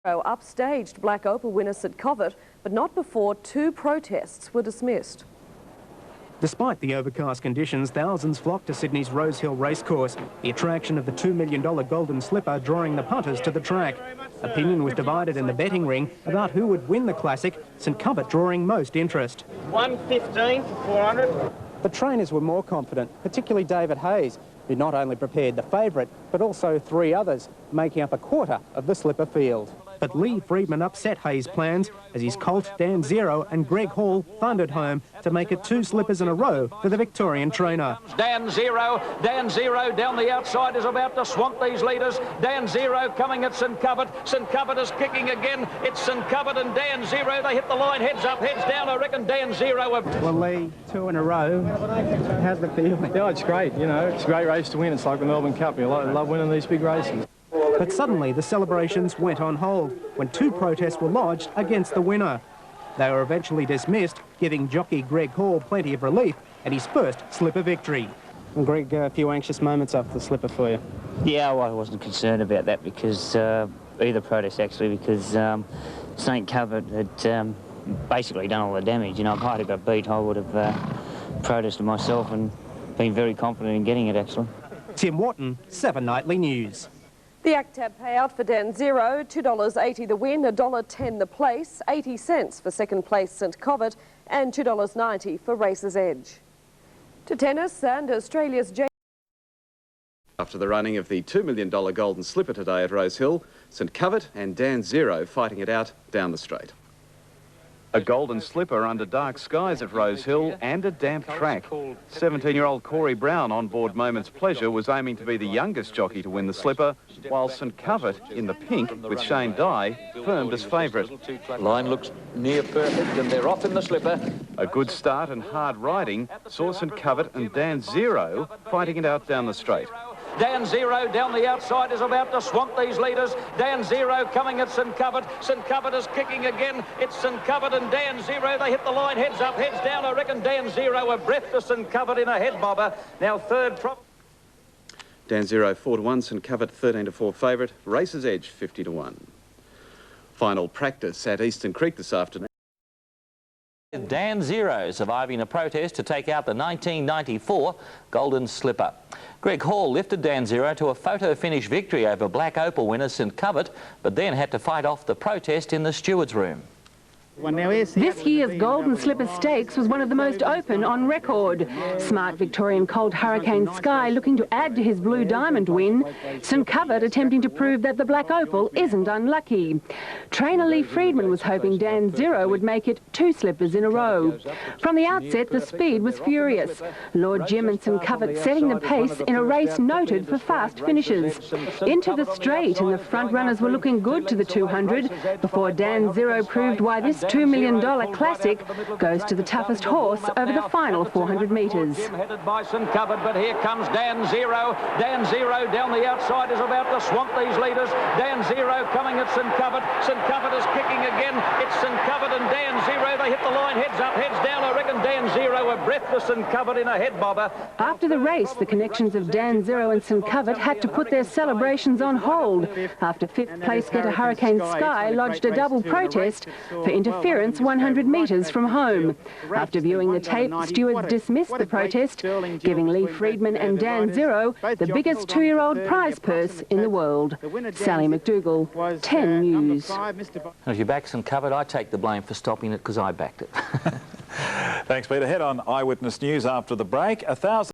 Upstaged Black Opal winner St Covert, but not before two protests were dismissed. Despite the overcast conditions, thousands flocked to Sydney's Rosehill Racecourse, the attraction of the $2 million Golden Slipper drawing the punters to the track. Opinion was divided in the betting ring about who would win the Classic, St Covert drawing most interest. 115 for 400. The trainers were more confident, particularly David Hayes, who not only prepared the favourite, but also three others, making up a quarter of the slipper field. But Lee Friedman upset Hayes' plans as his colt Dan Zero and Greg Hall thundered home to make it two slippers in a row for the Victorian trainer. Dan Zero down the outside is about to swamp these leaders. Dan Zero coming at St Covert. St Covert is kicking again. It's St Covert and Dan Zero. They hit the line, heads up, heads down. I reckon Dan Zero. Well, Lee, two in a row. How's the feeling? Yeah, it's great. You know, it's a great race to win. It's like the Melbourne Cup. You love winning these big races. But suddenly the celebrations went on hold when two protests were lodged against the winner. They were eventually dismissed, giving jockey Greg Hall plenty of relief at his first slipper victory. And Greg, a few anxious moments after the slipper for you. Yeah, well, I wasn't concerned about that because either protest actually, because St Covert had basically done all the damage. You know, if I had got beat, I would have protested myself and been very confident in getting it actually. Tim Wotton, 7 Nightly News. The ACTAB payout for Dan Zero, $2.80 the win, $1.10 the place, 80 cents for second place St Covert and $2.90 for Racer's Edge. To tennis, and Australia's After the running of the $2 million Golden Slipper today at Rosehill, St Covert and Dan Zero fighting it out down the straight. A Golden Slipper under dark skies at Rosehill and a damp track. 17-year-old Corey Brown on board Moment's Pleasure was aiming to be the youngest jockey to win the Slipper, while St Covert in the pink with Shane Dye firmed as favourite. Line looks near perfect and they're off in the slipper. A good start and hard riding saw St Covert and Dan Zero fighting it out down the straight. Dan Zero down the outside is about to swamp these leaders. Dan Zero coming at St Covert. St Covert is kicking again. It's St Covert and Dan Zero. They hit the line, heads up, heads down. I reckon Dan Zero a breath to St Covert in a head bobber. Now third prop. Dan Zero 4-1, St Covert 13-4 favourite. Racer's Edge 50-1. Final practice at Eastern Creek this afternoon. Dan Zero surviving a protest to take out the 1994 Golden Slipper. Greg Hall lifted Dan Zero to a photo finish victory over Black Opal winner St Covert, but then had to fight off the protest in the stewards' room. This year's Golden Slipper Stakes was one of the most open on record. Smart Victorian colt Hurricane Sky looking to add to his Blue Diamond win. St Covert attempting to prove that the Black Opal isn't unlucky. Trainer Lee Friedman was hoping Dan Zero would make it two slippers in a row. From the outset, the speed was furious. Lord Jim and St Covert setting the pace in a race noted for fast finishes. Into the straight, and the front runners were looking good to the 200 before Dan Zero proved why this $2 million Classic goes to the toughest horse over the final 400 metres. Headed by St Covert, but here comes Dan Zero. Dan Zero down the outside is about to swamp these leaders. Dan Zero coming at St Covert. St Covert is kicking again. It's St Covert and Dan Zero. They hit the line, heads up, heads down. I reckon Dan Zero a breath for St Covert in a head bobber. After the race, the connections of Dan Zero and St Covert had to put their celebrations on hold after fifth place getter Hurricane Sky lodged a double protest for interference 100 metres from home. After viewing the tape, stewards dismissed the protest, giving Lee Friedman and Dan Zero the biggest two-year-old prize purse in the world. Sally McDougall, 10 News. If you back St Covert, I take the blame for stopping it because I backed it. Thanks, Peter. Head on Eyewitness News after the break. 1,000